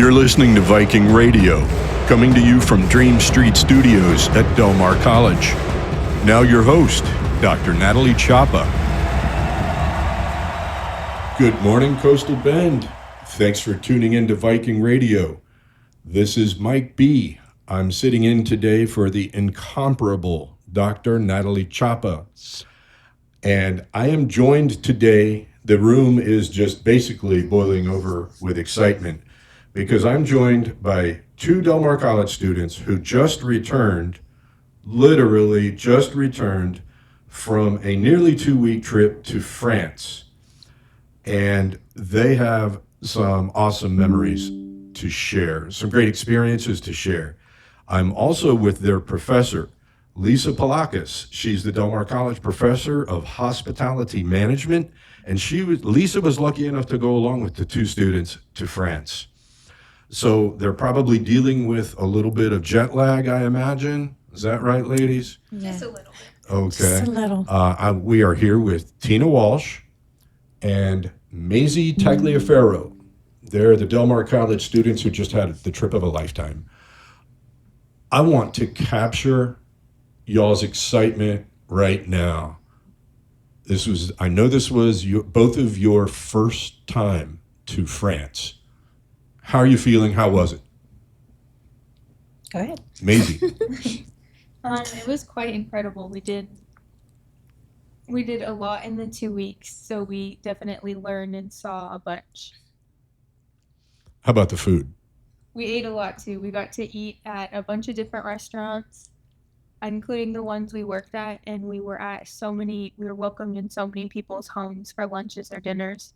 You're listening to Viking Radio, coming to you from Dream Street Studios at Del Mar College. Now your host, Dr. Natalie Chapa. Good morning, Coastal Bend. Thanks for tuning in to Viking Radio. This is Mike B. I'm sitting in today for the incomparable Dr. Natalie Chapa. And I am joined today, the room is just basically boiling over with excitement, because I'm joined by two Del Mar College students who literally just returned from a nearly 2-week trip to France. And they have some awesome memories to share, some great experiences to share. I'm also with their professor, Lisa Pollakis. She's the Del Mar College professor of hospitality management, and Lisa was lucky enough to go along with the two students to France. So they're probably dealing with a little bit of jet lag, I imagine. Is that right, ladies? Yeah. Just a little bit. Okay. Just a little. We are here with Tina Walsh and Maisie Tagliaferro. They're the Del Mar College students who just had the trip of a lifetime. I want to y'all's excitement right now. I know this was both of your first time to France. How are you feeling? How was it? Go ahead. Maisie. It was quite incredible. We did a lot in the 2 weeks, so we definitely learned and saw a bunch. How about the food? We ate a lot too. We got to eat at a bunch of different restaurants, including the ones we worked at, and we were welcomed in so many people's homes for lunches or dinners.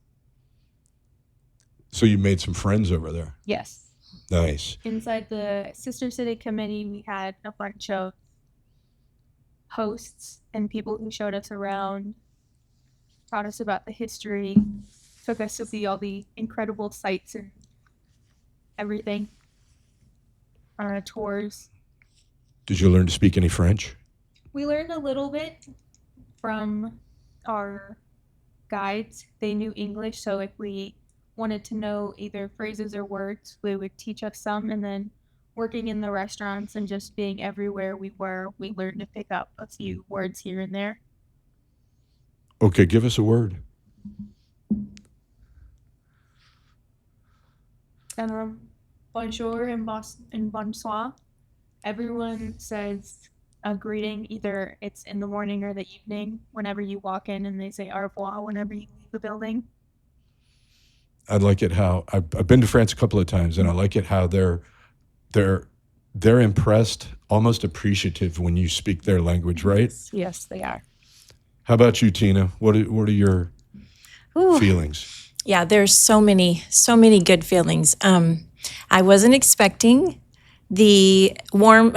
So you made some friends over there. Yes. Nice. Inside the Sister City Committee, we had a bunch of hosts and people who showed us around, taught us about the history, took us to see all the incredible sights and everything on our tours. Did you learn to speak any French? We learned a little bit from our guides. They knew English, so if we wanted to know either phrases or words, they would teach us some, and then working in the restaurants and just being everywhere we learned to pick up a few words here and there. Okay, give us a word. Bonjour and bonsoir. Everyone says a greeting, either it's in the morning or the evening whenever you walk in, and they say au revoir whenever you leave the building. I like it how I've been to France a couple of times, and I like it how they're impressed, almost appreciative when you speak their language, right? Yes, they are. How about you, Tina? What are your feelings? Yeah, there's so many good feelings. I wasn't expecting the warm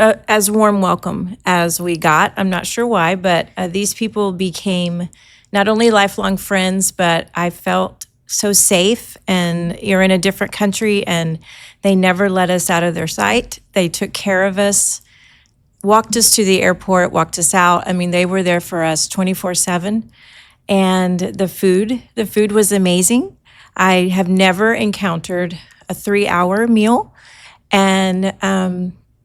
welcome as we got. I'm not sure why, but these people became not only lifelong friends, but I felt so safe, and you're in a different country, and they never let us out of their sight. They took care of us, walked us to the airport, walked us out. I mean, they were there for us 24/7. And the food was amazing. I have never encountered a 3-hour meal, and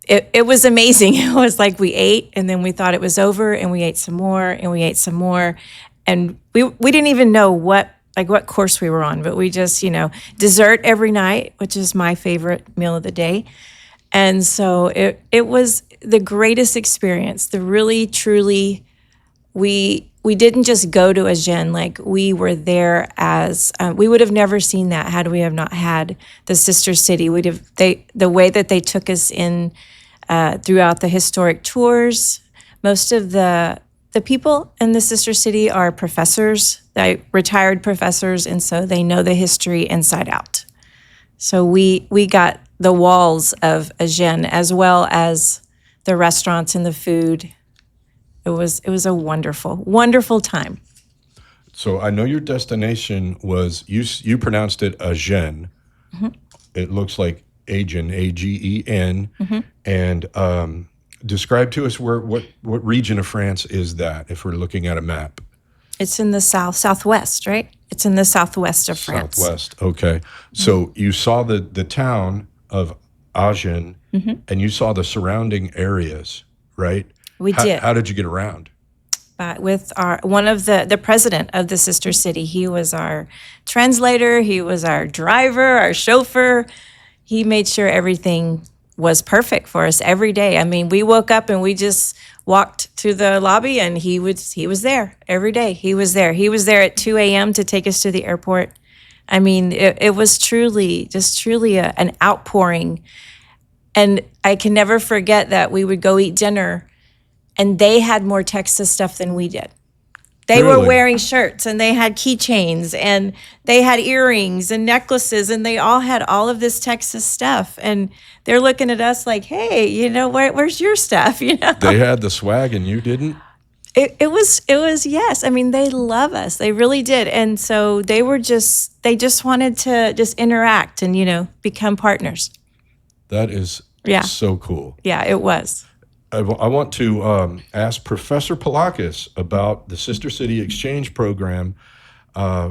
it was amazing. It was like we ate, and then we thought it was over, and we ate some more, and we ate some more, and we didn't even know what course we were on, but we just, dessert every night, which is my favorite meal of the day. And so it was the greatest experience. The really, truly, we didn't just go to Agen, like we were there we would have never seen that had we have not had the sister city. The way that they took us in throughout the historic tours. Most of the people in the sister city are professors, retired professors, and so they know the history inside out. So we got the walls of Agen as well as the restaurants and the food. It was a wonderful, wonderful time. So I know your destination was, you pronounced it Agen. Mm-hmm. It looks like Agen, Agen. Mm-hmm. And describe to us what region of France is that, if we're looking at a map? It's in the southwest, right? It's in the southwest of France. Southwest, okay. So you saw the town of Agen, and you saw the surrounding areas, right? We did. How did you get around? With one of the president of the sister city. He was our translator. He was our driver, our chauffeur. He made sure everything was perfect for us every day. I mean, we woke up and we just walked to the lobby, and he was there every day. He was there. He was there at 2 a.m. to take us to the airport. I mean, it was truly an outpouring. And I can never forget that we would go eat dinner, and they had more Texas stuff than we did. They were Really? wearing shirts, and they had keychains, and they had earrings and necklaces, and they all had all of this Texas stuff. And they're looking at us like, hey, where's your stuff? They had the swag and you didn't? It was, yes. I mean, they love us. They really did. And so they just wanted to just interact and, become partners. That is so cool. Yeah, it was. I want to ask Professor Pollakis about the Sister City Exchange Program,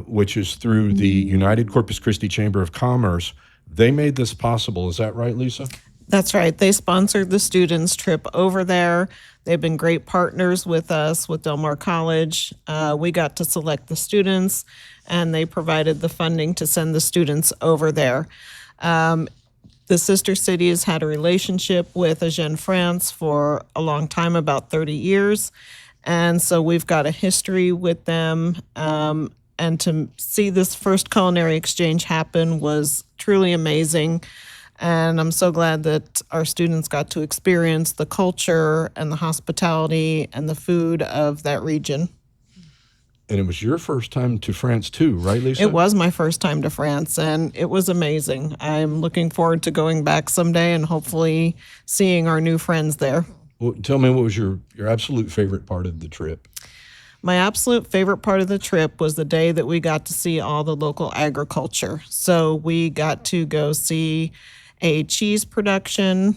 which is through the United Corpus Christi Chamber of Commerce. They made this possible. Is that right, Lisa? That's right. They sponsored the students' trip over there. They've been great partners with us, with Del Mar College. We got to select the students, and they provided the funding to send the students over there. The sister city has had a relationship with Agen, France for a long time, about 30 years. And so we've got a history with them. And to see this first culinary exchange happen was truly amazing. And I'm so glad that our students got to experience the culture and the hospitality and the food of that region. And it was your first time to France too, right, Lisa? It was my first time to France, and it was amazing. I'm looking forward to going back someday and hopefully seeing our new friends there. Well, tell me, what was your absolute favorite part of the trip? My absolute favorite part of the trip was the day that we got to see all the local agriculture. So we got to go see a cheese production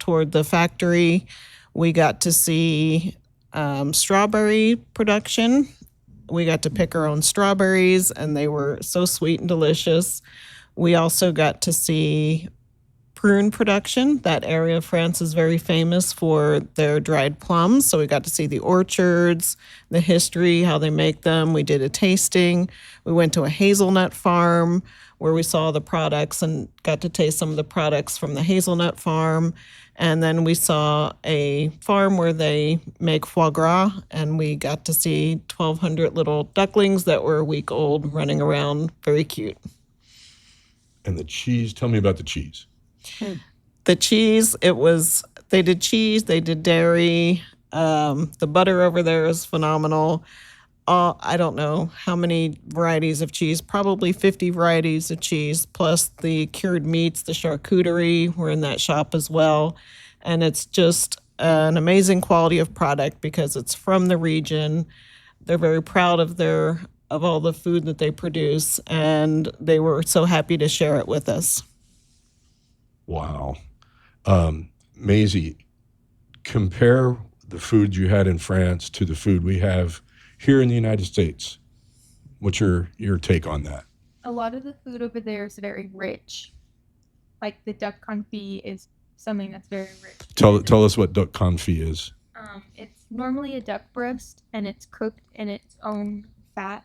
toward the factory. We got to see strawberry production. We got to pick our own strawberries, and they were so sweet and delicious. We also got to see prune production. That area of France is very famous for their dried plums. So we got to see the orchards, the history, how they make them. We did a tasting. We went to a hazelnut farm where we saw the products and got to taste some of the products from the hazelnut farm. And then we saw a farm where they make foie gras, and we got to see 1,200 little ducklings that were a week old running around, very cute. And the cheese, tell me about the cheese. The cheese, they did cheese, they did dairy. The butter over there is phenomenal. I don't know how many varieties of cheese, probably 50 varieties of cheese, plus the cured meats, the charcuterie were in that shop as well. And it's just an amazing quality of product because it's from the region. They're very proud of all the food that they produce, and they were so happy to share it with us. Wow. Maisie, compare the food you had in France to the food we have here in the United States. What's your take on that? A lot of the food over there is very rich. Like the duck confit is something that's very rich. Tell us what duck confit is. It's normally a duck breast, and it's cooked in its own fat.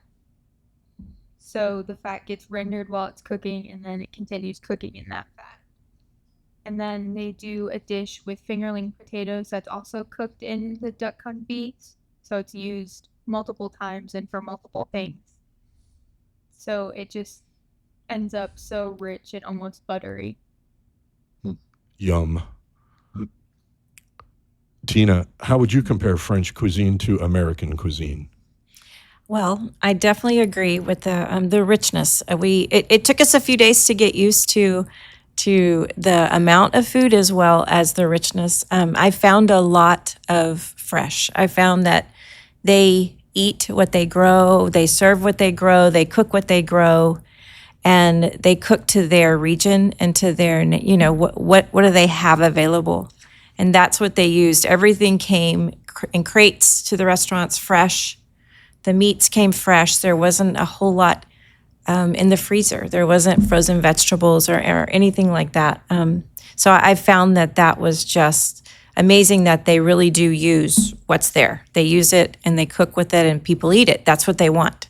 So the fat gets rendered while it's cooking, and then it continues cooking in that fat. And then they do a dish with fingerling potatoes that's also cooked in the duck confit. So it's used multiple times and for multiple things. So it just ends up so rich and almost buttery. Yum. Tina, how would you compare French cuisine to American cuisine? Well, I definitely agree with the richness. It took us a few days to get used to the amount of food as well as the richness. I found a lot of fresh. I found that they eat what they grow, they serve what they grow, they cook what they grow, and they cook to their region and to their, what do they have available. And that's what they used. Everything came in crates to the restaurants fresh. The meats came fresh. There wasn't a whole lot in the freezer. There wasn't frozen vegetables or anything like that. So I found that was just amazing that they really do use what's there. They use it and they cook with it and people eat it. That's what they want.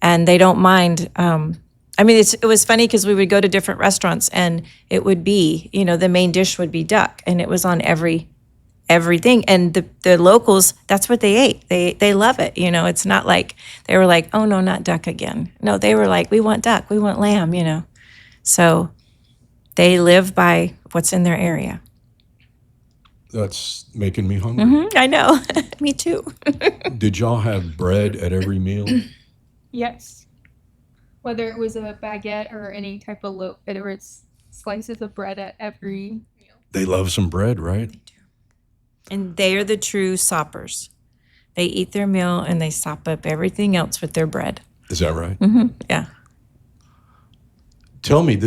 And they don't mind. I mean, it was funny because we would go to different restaurants and it would be, the main dish would be duck and it was on everything. And the locals, that's what they ate. They love it. It's not like they were like, oh no, not duck again. No, they were like, we want duck, we want lamb, So they live by what's in their area. That's making me hungry. I know. Me too. Did y'all have bread at every meal? Yes. Whether it was a baguette or any type of loaf, there was slices of bread at every meal. They love some bread, right? And they are the true soppers. They eat their meal and they sop up everything else with their bread. Is that right? Yeah. Tell me,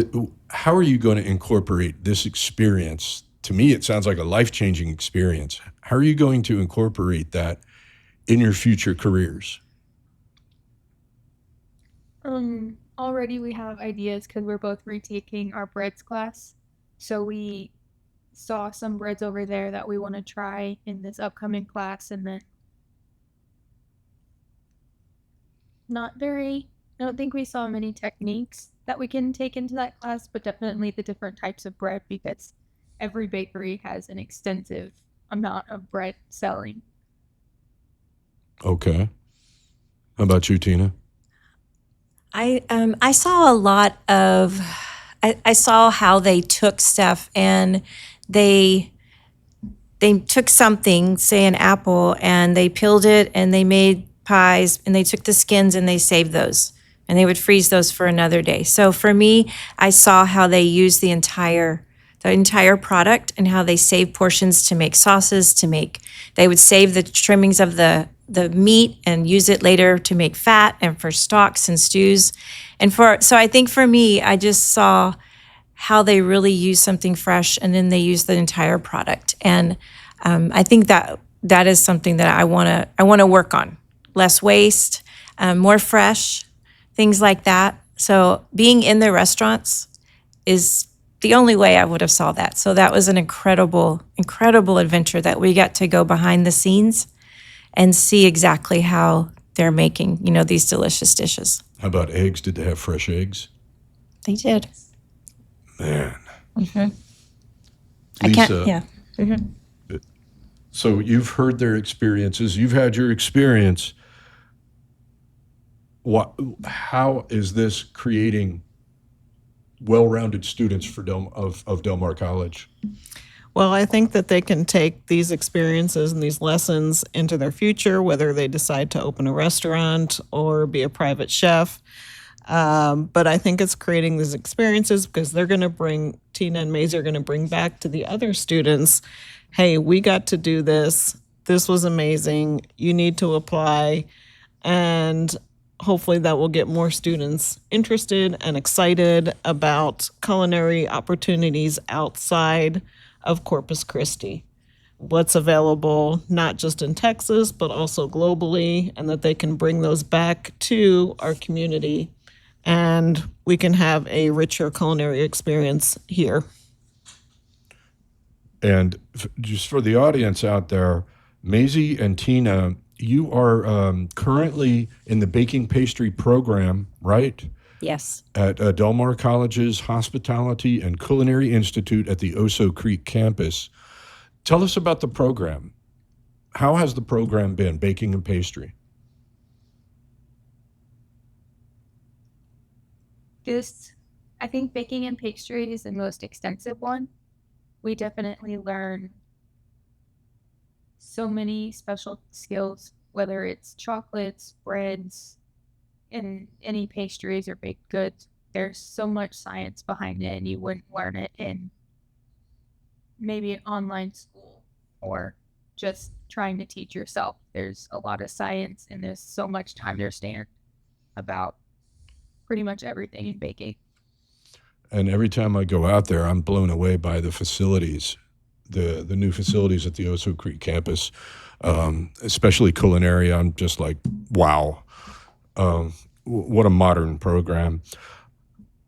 how are you going to incorporate this experience? To me, it sounds like a life-changing experience. How are you going to incorporate that in your future careers? Already we have ideas because we're both retaking our breads class. So we saw some breads over there that we want to try in this upcoming class, and then I don't think we saw many techniques that we can take into that class, but definitely the different types of bread because every bakery has an extensive amount of bread selling. Okay. How about you, Tina? I saw a lot of, I saw how they took stuff and they took something, say an apple, and they peeled it and they made pies and they took the skins and they saved those and they would freeze those for another day. So for me, I saw how they used the entire product and how they save portions to make sauces, they would save the trimmings of the meat and use it later to make fat and for stocks and stews. So I think for me, I just saw how they really use something fresh and then they use the entire product. And I think that is something that I want to work on. Less waste, more fresh, things like that. So being in the restaurants is the only way I would have saw that. So that was an incredible, incredible adventure that we got to go behind the scenes and see exactly how they're making, these delicious dishes. How about eggs? Did they have fresh eggs? They did. Man. I can't, yeah. So you've heard their experiences. You've had your experience. How is this creating well-rounded students for of Del Mar College? Well, I think that they can take these experiences and these lessons into their future, whether they decide to open a restaurant or be a private chef. But I think it's creating these experiences because they're going to bring, Tina and Maisie are going to bring back to the other students, hey, we got to do this. This was amazing. You need to apply. And hopefully that will get more students interested and excited about culinary opportunities outside of Corpus Christi. What's available, not just in Texas, but also globally, and that they can bring those back to our community and we can have a richer culinary experience here. And just for the audience out there, Maisie and Tina, you are currently in the baking pastry program, right? Yes. At Del Mar College's Hospitality and Culinary Institute at the Oso Creek campus. Tell us about the program. How has the program been, baking and pastry? I think baking and pastry is the most extensive one. We definitely learn so many special skills, whether it's chocolates, breads, and any pastries or baked goods. There's so much science behind it, and you wouldn't learn it in maybe an online school or just trying to teach yourself. There's a lot of science, and there's so much to understand about pretty much everything in baking. And every time I go out there, I'm blown away by the facilities, the new facilities at the Oso Creek campus, especially culinary. I'm just like, wow. what a modern program.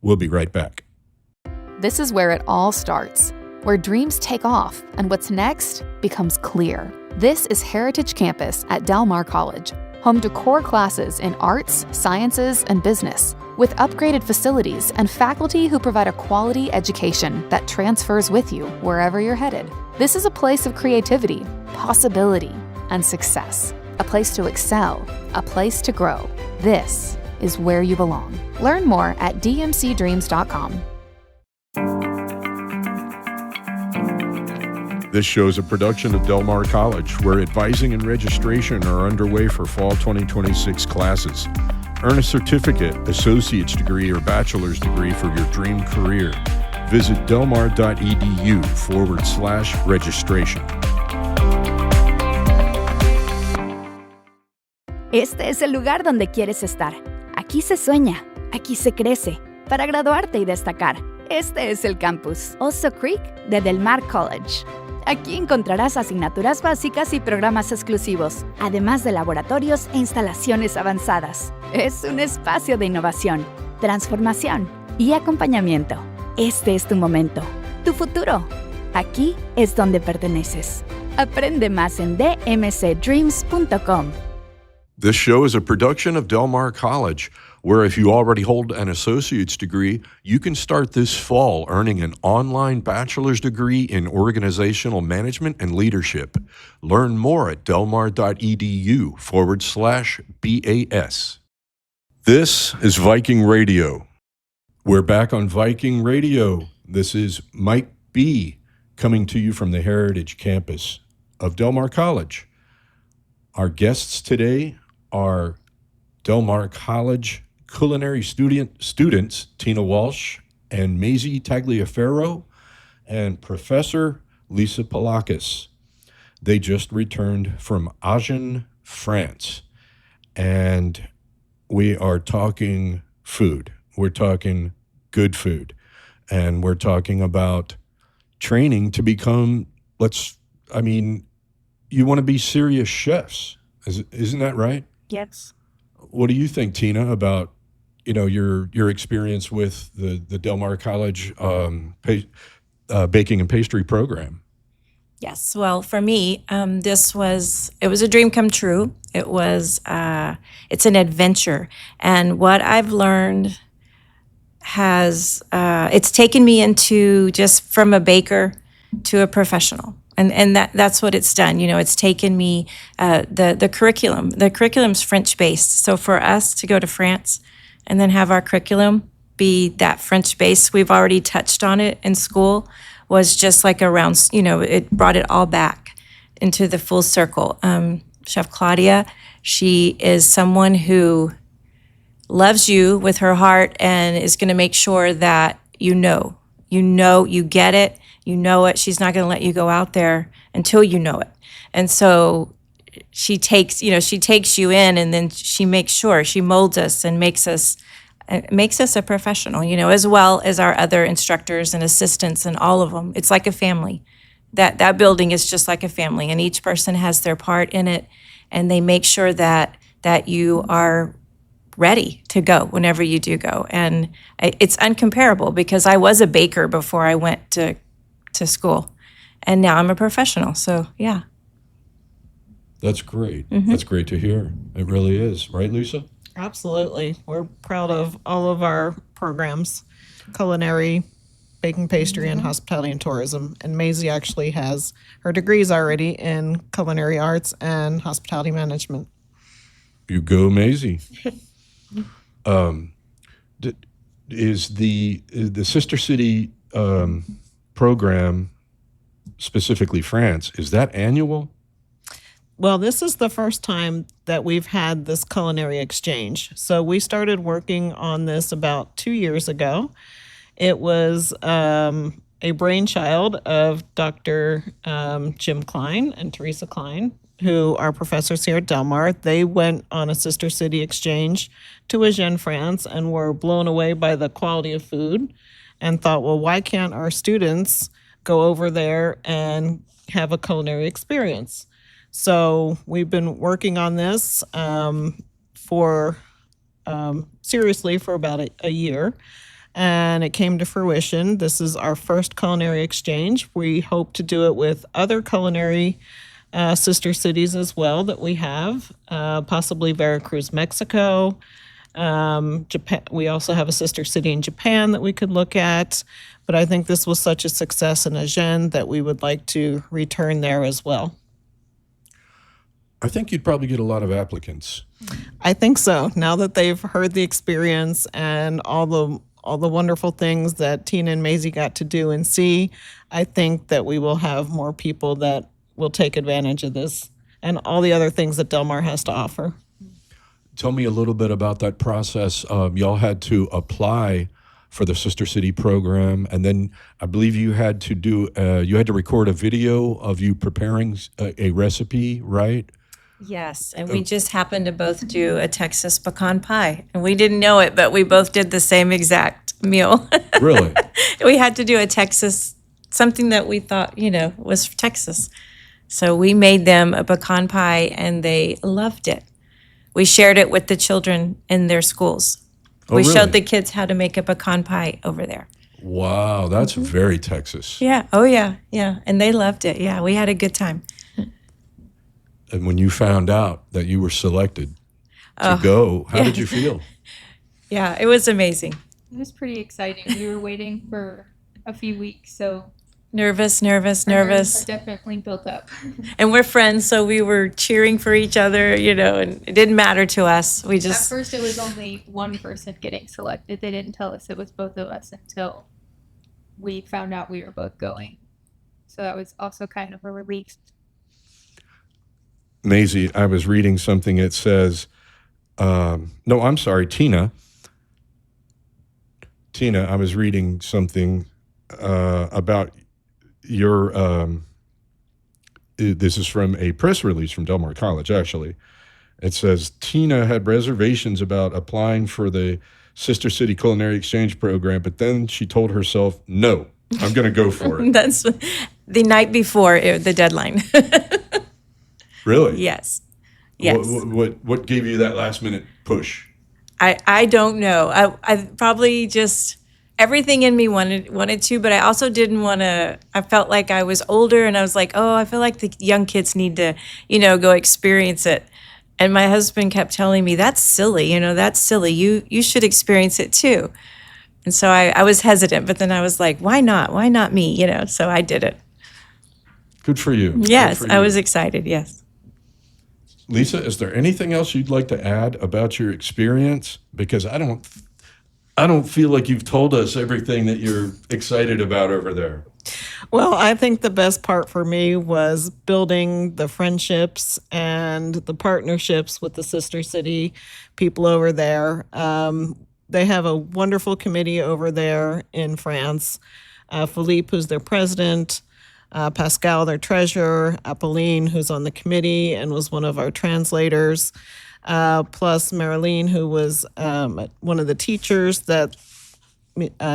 We'll be right back. This is where it all starts, where dreams take off and what's next becomes clear. This is Heritage Campus at Del Mar College, home to core classes in arts, sciences, and business, with upgraded facilities and faculty who provide a quality education that transfers with you wherever you're headed. This is a place of creativity, possibility, and success. A place to excel, a place to grow. This is where you belong. Learn more at dmcdreams.com. This show is a production of Del Mar College, where advising and registration are underway for fall 2026 classes. Earn a certificate, associate's degree, or bachelor's degree for your dream career. Visit delmar.edu/registration. Este es el lugar donde quieres estar. Aquí se sueña, aquí se crece. Para graduarte y destacar, este es el campus Oso Creek de Del Mar College. Aquí encontrarás asignaturas básicas y programas exclusivos, además de laboratorios e instalaciones avanzadas. Es un espacio de innovación, transformación y acompañamiento. Este es tu momento, tu futuro. Aquí es donde perteneces. Aprende más en dmcdreams.com. This show is a production of Del Mar College, where if you already hold an associate's degree, you can start this fall earning an online bachelor's degree in organizational management and leadership. Learn more at delmar.edu/BAS. This is Viking Radio. We're back on Viking Radio. This is Mike B. coming to you from the Heritage Campus of Del Mar College. Our guests today are Del Mar College culinary students Tina Walsh and Maisie Tagliaferro, and Professor Lisa Pollakis. They just returned from Agen, France, and we are talking food. We're talking good food, and we're talking about training to become, you want to be serious chefs. Isn't that right? Yes. What do you think, Tina, about your experience with the Del Mar College baking and pastry program? Yes. Well, for me, it was a dream come true. It's an adventure. And what I've learned it's taken me into just from a baker to a professional. And that's what it's done. It's taken me, the curriculum's French based. So for us to go to France and then have our curriculum be that French based, we've already touched on it in school, was just like it brought it all back into the full circle. Chef Claudia, she is someone who loves you with her heart and is going to make sure that you get it. You know it. She's not going to let you go out there until you know it. And so she takes you in, and then she makes sure she molds us and makes us a professional, as well as our other instructors and assistants and all of them. It's like a family. That building is just like a family, and each person has their part in it, and they make sure that you are ready to go whenever you do go. And it's uncomparable because I was a baker before I went to school, and now I'm a professional. So yeah. That's great. Mm-hmm. That's great to hear. It really is. Right, Lisa? Absolutely. We're proud of all of our programs, culinary, baking, pastry, and hospitality and tourism. And Maisie actually has her degrees already in culinary arts and hospitality management. You go, Maisie. Is the Sister City program, specifically France, is that annual? Well, this is the first time that we've had this culinary exchange. So we started working on this about 2 years ago. It was a brainchild of Dr. Jim Klein and Teresa Klein, who are professors here at Del Mar. They went on a Sister City exchange to Agen, France, and were blown away by the quality of food and thought, well, why can't our students go over there and have a culinary experience? So we've been working on this for seriously for about a year. And it came to fruition. This is our first culinary exchange. We hope to do it with other culinary sister cities as well that we have, possibly Veracruz, Mexico. Japan. We also have a sister city in Japan that we could look at. But I think this was such a success in Agen that we would like to return there as well. I think you'd probably get a lot of applicants. I think so. Now that they've heard the experience and all the wonderful things that Tina and Maisie got to do and see, I think that we will have more people that will take advantage of this and all the other things that Del Mar has to offer. Tell me a little bit about that process. Y'all had to apply for the Sister City program, and then I believe you had to record a video of you preparing a recipe, right? Yes, and we just happened to both do a Texas pecan pie, and we didn't know it, but we both did the same exact meal. Really? We had to do a Texas, something that we thought, was Texas. So we made them a pecan pie, and they loved it. We shared it with the children in their schools. Oh, We really? showed the kids how to make a pecan pie over there. Wow, that's very Texas. Yeah, oh yeah, yeah, and they loved it. Yeah, we had a good time. And when you found out that you were selected to go, how did you feel? Yeah, it was amazing. It was pretty exciting. We were waiting for a few weeks, so Nervous. our nerves are definitely built up. And we're friends, so we were cheering for each other, and it didn't matter to us. We At just, first, it was only one person getting selected. They didn't tell us it was both of us until we found out we were both going. So that was also kind of a relief. Maisie, I was reading something. It says, no, I'm sorry, Tina, I was reading something about your, this is from a press release from Del Mar College, actually. It says, Tina had reservations about applying for the Sister City Culinary Exchange Program, but then she told herself, no, I'm going to go for it. that's the night before the deadline. Really? Yes. What gave you that last minute push? I don't know. I probably just, everything in me wanted to, but I also didn't want to. I felt like I was older, and I was like, oh, I feel like the young kids need to, go experience it. And my husband kept telling me, that's silly, that's silly. You should experience it too. And so I was hesitant, but then I was like, why not? Why not me? So I did it. Good for you. Yes, Good for I you. was excited. Yes. Lisa, is there anything else you'd like to add about your experience? Because I don't feel like you've told us everything that you're excited about over there. Well, I think the best part for me was building the friendships and the partnerships with the Sister City people over there. They have a wonderful committee over there in France. Philippe, who's their president, Pascal, their treasurer, Apolline, who's on the committee and was one of our translators, plus Marilyn, who was one of the teachers that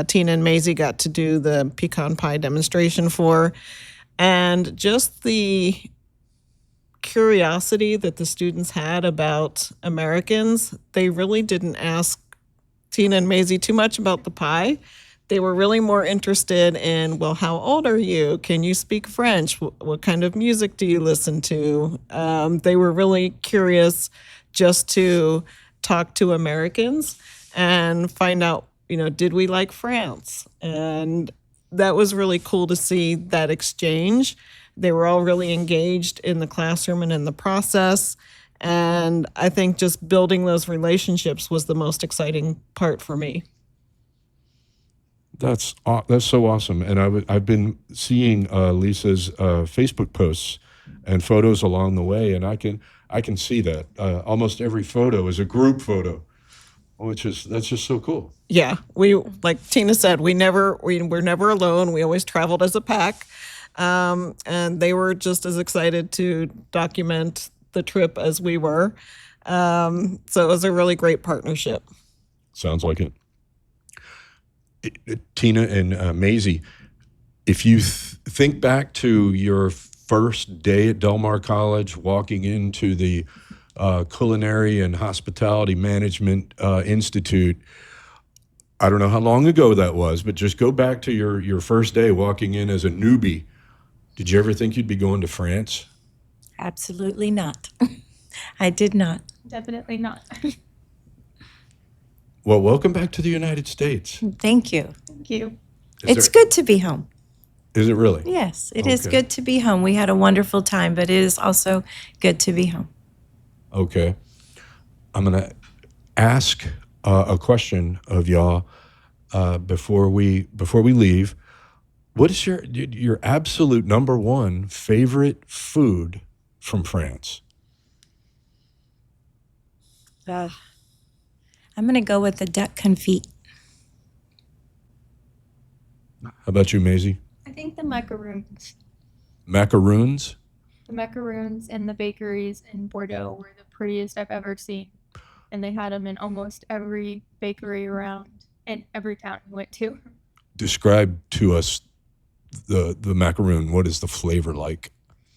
Tina and Maisie got to do the pecan pie demonstration for. And just the curiosity that the students had about Americans, they really didn't ask Tina and Maisie too much about the pie. They were really more interested in, well, how old are you? Can you speak French? What kind of music do you listen to? They were really curious just to talk to Americans and find out, did we like France? And that was really cool to see that exchange. They were all really engaged in the classroom and in the process. And I think just building those relationships was the most exciting part for me. That's so awesome. And I've been seeing Lisa's Facebook posts and photos along the way, and I can see that almost every photo is a group photo, that's just so cool. Yeah, we, like Tina said, we're never alone. We always traveled as a pack, and they were just as excited to document the trip as we were. So it was a really great partnership. Sounds like it. Tina and Maisie, if you think back to your first day at Del Mar College, walking into the Culinary and Hospitality Management Institute. I don't know how long ago that was, but just go back to your first day walking in as a newbie. Did you ever think you'd be going to France? Absolutely not. I did not. Definitely not. Well, welcome back to the United States. Thank you. Thank you. It's good to be home. Is it really? Yes, it is Okay. good to be home. We had a wonderful time, but it is also good to be home. Okay. I'm going to ask a question of y'all before we leave. What is your absolute number one favorite food from France? I'm going to go with the duck confit. How about you, Maisie? I think the macaroons. Macaroons? The macaroons and the bakeries in Bordeaux were the prettiest I've ever seen. And they had them in almost every bakery around in every town we went to. Describe to us the macaroon. What is the flavor like?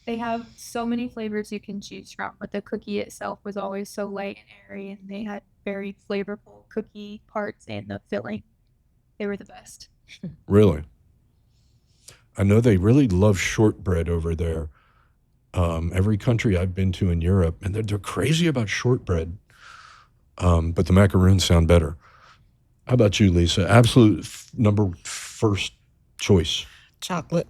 They have so many flavors you can choose from, but the cookie itself was always so light and airy, and they had very flavorful cookie parts and the filling. They were the best. Really? I know they really love shortbread over there. Every country I've been to in Europe, and they're crazy about shortbread. But the macaroons sound better. How about you, Lisa? Absolute number first choice. Chocolate.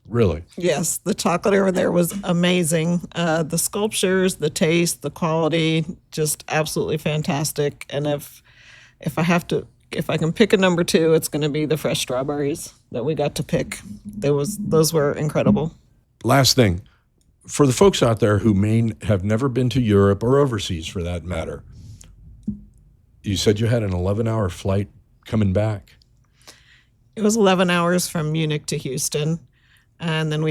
Really? Yes, the chocolate over there was amazing. The sculptures, the taste, the quality, just absolutely fantastic. And if I can pick a number two, it's going to be the fresh strawberries that we got to pick. Those were incredible. Last thing, for the folks out there who may have never been to Europe or overseas for that matter, you said you had an 11-hour flight coming back. It was 11 hours from Munich to Houston. And then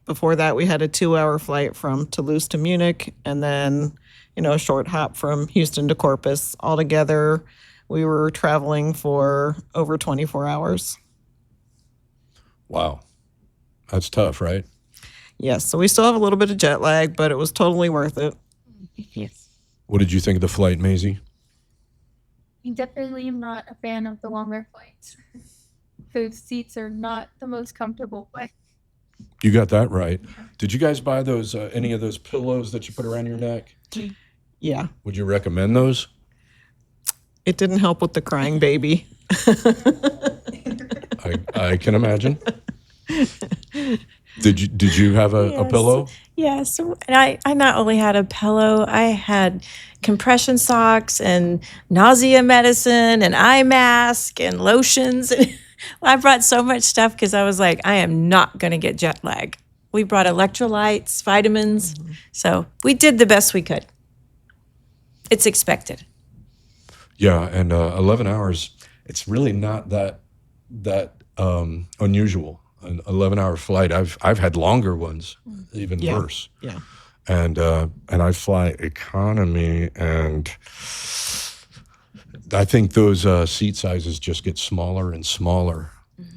before that, we had a 2-hour flight from Toulouse to Munich, and then, a short hop from Houston to Corpus. Altogether, we were traveling for over 24 hours. Wow. That's tough, right? Yes, so we still have a little bit of jet lag, but it was totally worth it. Yes. What did you think of the flight, Maisie? I definitely am not a fan of the longer flights. Those seats are not the most comfortable, but You got that right. Did you guys buy those any of those pillows that you put around your neck? Yeah, Would you recommend those? it didn't help with the crying baby. I can imagine. Did you have a Yes. pillow? Yes. And I not only had a pillow, I had compression socks and nausea medicine and eye mask and lotions. I brought so much stuff because I was like, I am not going to get jet lag. We brought electrolytes, vitamins. So we did the best we could. It's expected. Yeah, and 11 hours. It's really not that unusual. An 11-hour flight. I've had longer ones, even Yeah. worse. Yeah. And I fly economy, and I think those seat sizes just get smaller and smaller.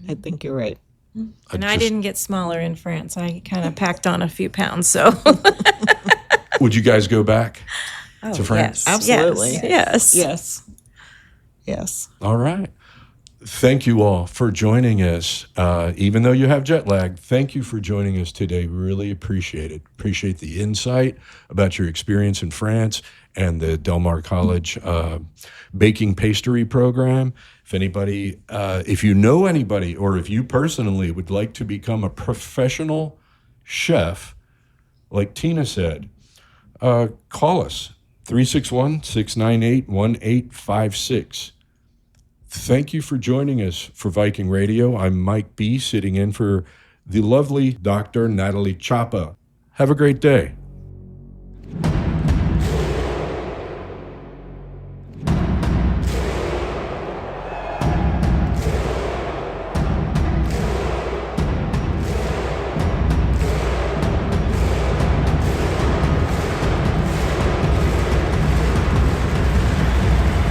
I think you're right. And I didn't get smaller in France. I kind of packed on a few pounds. So Would you guys go back to France? yes, Absolutely. Yes. Yes. Yes. All right. Thank you all for joining us. Even though you have jet lag, thank you for joining us today. We really appreciate it. Appreciate the insight about your experience in France and the Del Mar College baking pastry program. If you know anybody, or if you personally would like to become a professional chef, like Tina said, call us, 361-698-1856. Thank you for joining us for Viking Radio. I'm Mike B., sitting in for the lovely Dr. Natalie Chapa. Have a great day.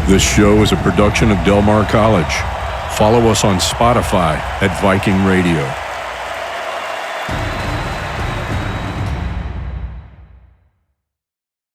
This show is a production of Del Mar College. Follow us on Spotify at Viking Radio.